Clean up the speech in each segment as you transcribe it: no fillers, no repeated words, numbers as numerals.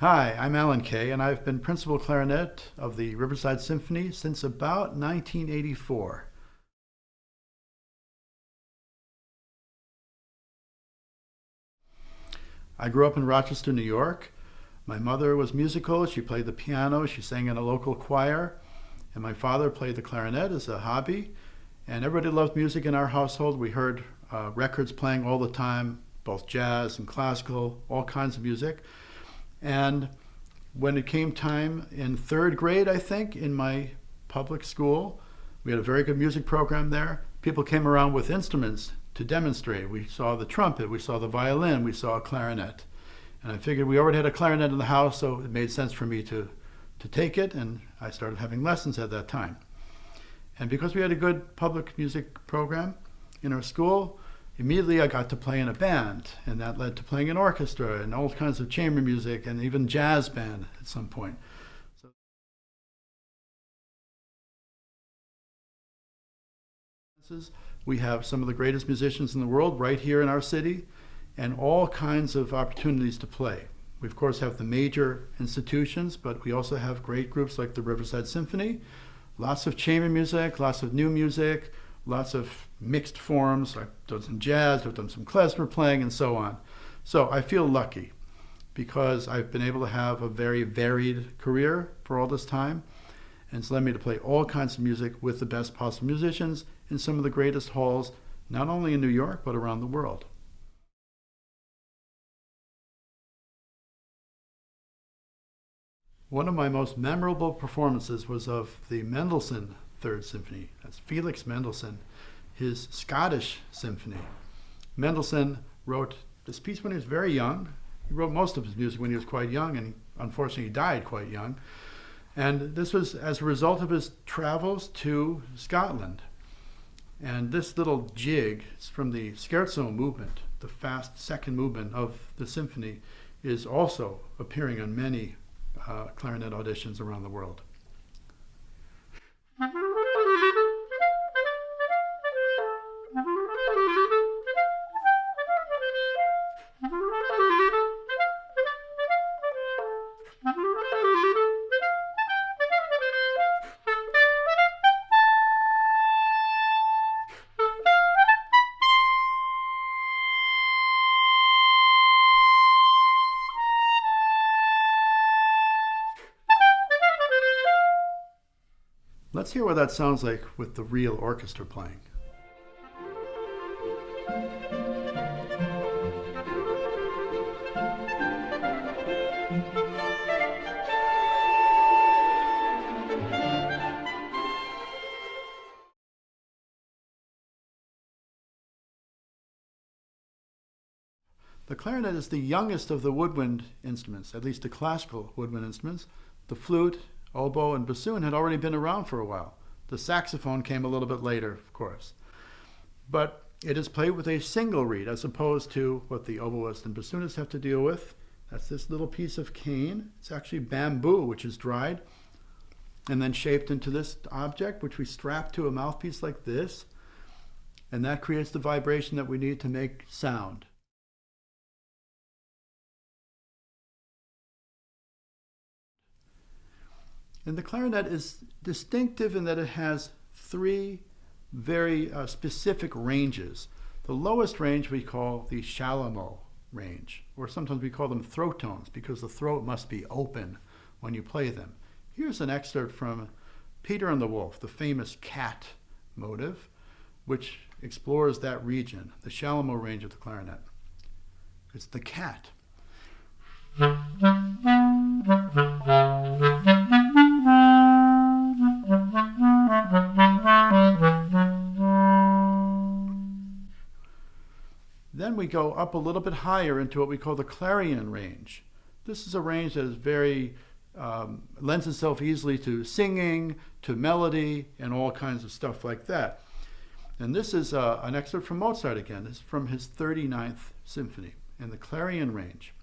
Hi, I'm Alan Kay, and I've been principal clarinet of the Riverside Symphony since about 1984. I grew up in Rochester, New York. My mother was musical. She played the piano. She sang in a local choir. And my father played the clarinet as a hobby. And everybody loved music in our household. We heard records playing all the time, both jazz and classical, all kinds of music. And when it came time in third grade, I think, in my public school, we had a very good music program there. People came around with instruments to demonstrate. We saw the trumpet, we saw the violin, we saw a clarinet. And I figured we already had a clarinet in the house, so it made sense for me to take it, and I started having lessons at that time. And because we had a good public music program in our school, immediately I got to play in a band, and that led to playing in orchestra and all kinds of chamber music and even jazz band at some point. So we have some of the greatest musicians in the world right here in our city, and all kinds of opportunities to play. We of course have the major institutions, but we also have great groups like the Riverside Symphony, lots of chamber music, lots of new music, lots of mixed forms. I've done some jazz, I've done some klezmer playing, and so on. So I feel lucky because I've been able to have a very varied career for all this time, and it's led me to play all kinds of music with the best possible musicians in some of the greatest halls, not only in New York, but around the world. One of my most memorable performances was of the Mendelssohn Third Symphony. That's Felix Mendelssohn, his Scottish symphony. Mendelssohn wrote this piece when he was very young. He wrote most of his music when he was quite young, and unfortunately he died quite young. And this was as a result of his travels to Scotland. And this little jig is from the scherzo movement, the fast second movement of the symphony, is also appearing on many clarinet auditions around the world. Let's hear what that sounds like with the real orchestra playing. The clarinet is the youngest of the woodwind instruments, at least the classical woodwind instruments. The flute, oboe, and bassoon had already been around for a while. The saxophone came a little bit later, of course. But it is played with a single reed, as opposed to what the oboist and bassoonist have to deal with. That's this little piece of cane. It's actually bamboo, which is dried, and then shaped into this object, which we strap to a mouthpiece like this. And that creates the vibration that we need to make sound. And the clarinet is distinctive in that it has three very specific ranges. The lowest range we call the chalumeau range, or sometimes we call them throat tones because the throat must be open when you play them. Here's an excerpt from Peter and the Wolf, the famous cat motive, which explores that region, the chalumeau range of the clarinet. It's the cat. Then we go up a little bit higher into what we call the clarion range. This is a range that is very lends itself easily to singing, to melody, and all kinds of stuff like that. And this is an excerpt from Mozart again. This is from his 39th Symphony in the Clarion range.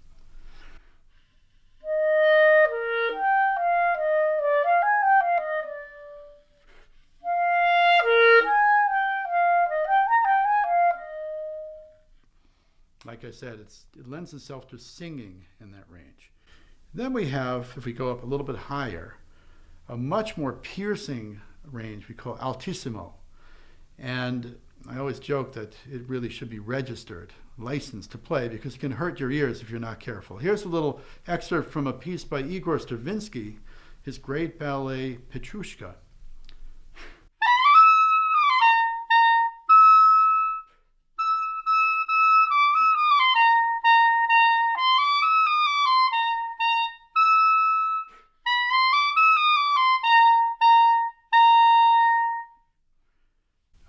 Like I said, it lends itself to singing in that range. Then we have, if we go up a little bit higher, a much more piercing range we call altissimo. And I always joke that it really should be registered, licensed to play, because it can hurt your ears if you're not careful. Here's a little excerpt from a piece by Igor Stravinsky, his great ballet Petrushka.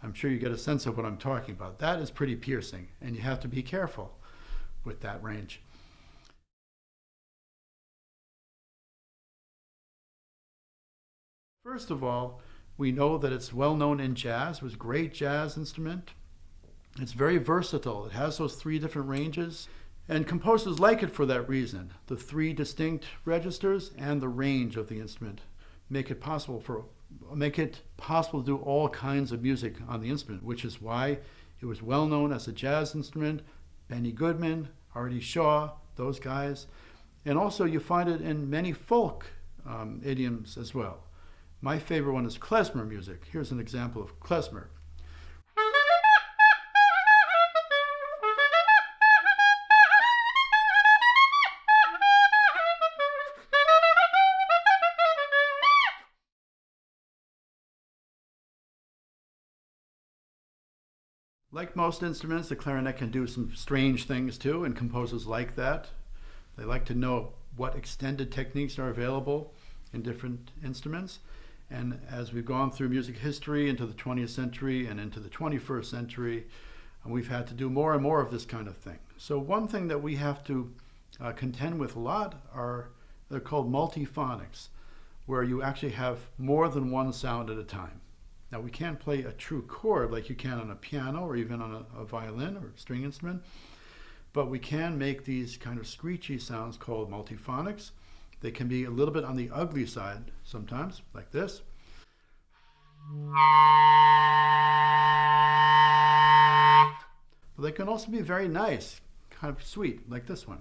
I'm sure you get a sense of what I'm talking about. That is pretty piercing, and you have to be careful with that range. First of all, we know that it's well known in jazz. It was a great jazz instrument. It's very versatile. It has those 3 different ranges, and composers like it for that reason. The 3 distinct registers and the range of the instrument make it possible to do all kinds of music on the instrument, which is why it was well known as a jazz instrument. Benny Goodman, Artie Shaw, those guys. And also you find it in many folk idioms as well. My favorite one is klezmer music. Here's an example of klezmer. Like most instruments, the clarinet can do some strange things too, and composers like that. They like to know what extended techniques are available in different instruments. And as we've gone through music history into the 20th century and into the 21st century, we've had to do more and more of this kind of thing. So one thing that we have to contend with a lot they're called multiphonics, where you actually have more than one sound at a time. Now, we can't play a true chord like you can on a piano or even on a violin or a string instrument, but we can make these kind of screechy sounds called multiphonics. They can be a little bit on the ugly side sometimes, like this. But they can also be very nice, kind of sweet, like this one.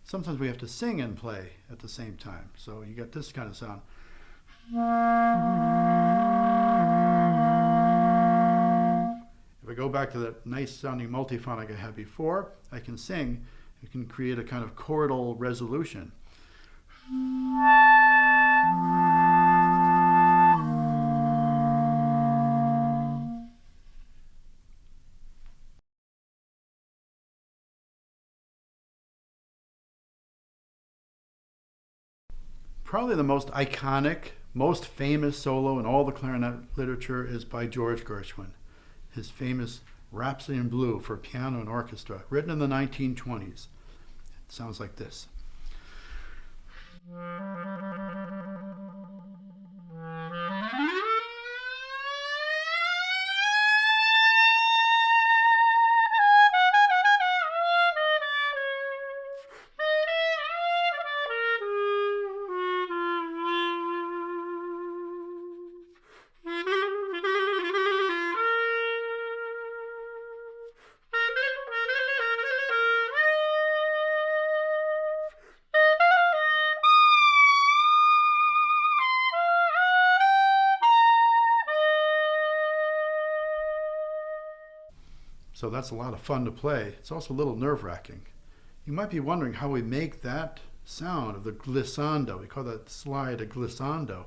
Sometimes we have to sing and play at the same time, so you get this kind of sound. If I go back to that nice sounding multiphonic I had before, I can sing. I can create a kind of chordal resolution. Probably the most iconic, most famous solo in all the clarinet literature is by George Gershwin. His famous Rhapsody in Blue for piano and orchestra, written in the 1920s. It sounds like this. So that's a lot of fun to play. It's also a little nerve-wracking. You might be wondering how we make that sound of the glissando. We call that slide a glissando.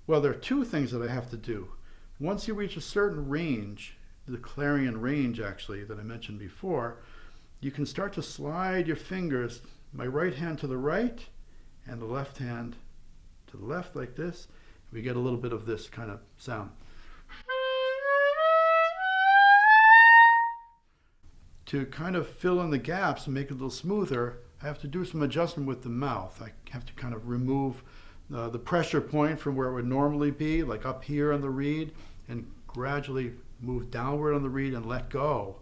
Well, there are 2 things that I have to do. Once you reach a certain range, the clarion range actually that I mentioned before, you can start to slide your fingers, my right hand to the right and the left hand to the left like this. We get a little bit of this kind of sound. to kind of fill in the gaps and make it a little smoother, I have to do some adjustment with the mouth. I have to kind of remove the pressure point from where it would normally be, like up here on the reed, and gradually move downward on the reed and let go.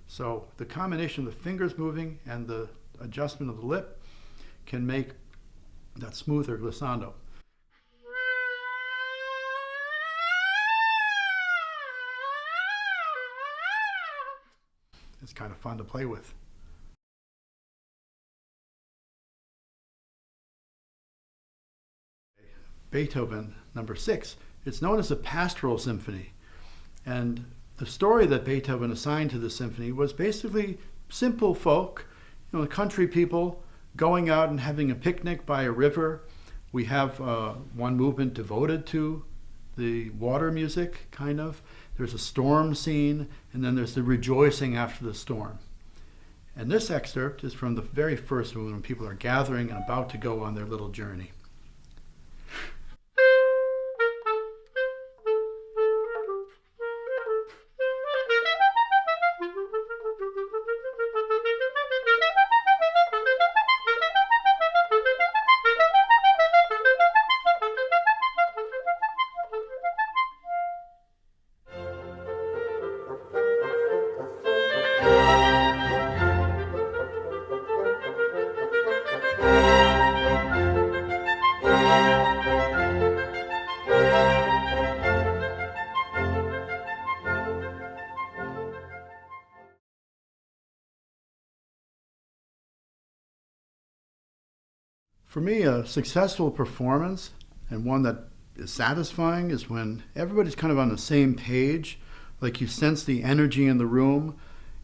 So the combination of the fingers moving and the adjustment of the lip can make that smoother glissando. It's kind of fun to play with. Beethoven, number 6. It's known as a pastoral symphony. And the story that Beethoven assigned to the symphony was basically simple folk, country people going out and having a picnic by a river. We have one movement devoted to the water music, kind of. There's a storm scene, and then there's the rejoicing after the storm. And this excerpt is from the very first movement when people are gathering and about to go on their little journey. For me, a successful performance, and one that is satisfying, is when everybody's kind of on the same page, like you sense the energy in the room,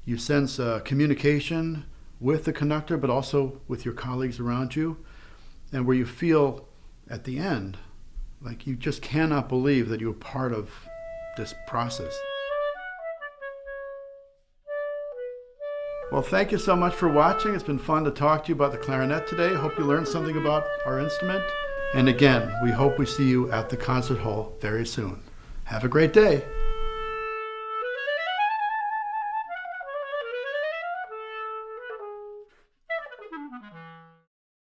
you sense communication with the conductor, but also with your colleagues around you, and where you feel at the end, like you just cannot believe that you were part of this process. Well, thank you so much for watching. It's been fun to talk to you about the clarinet today. Hope you learned something about our instrument. And again, we hope we see you at the concert hall very soon. Have a great day.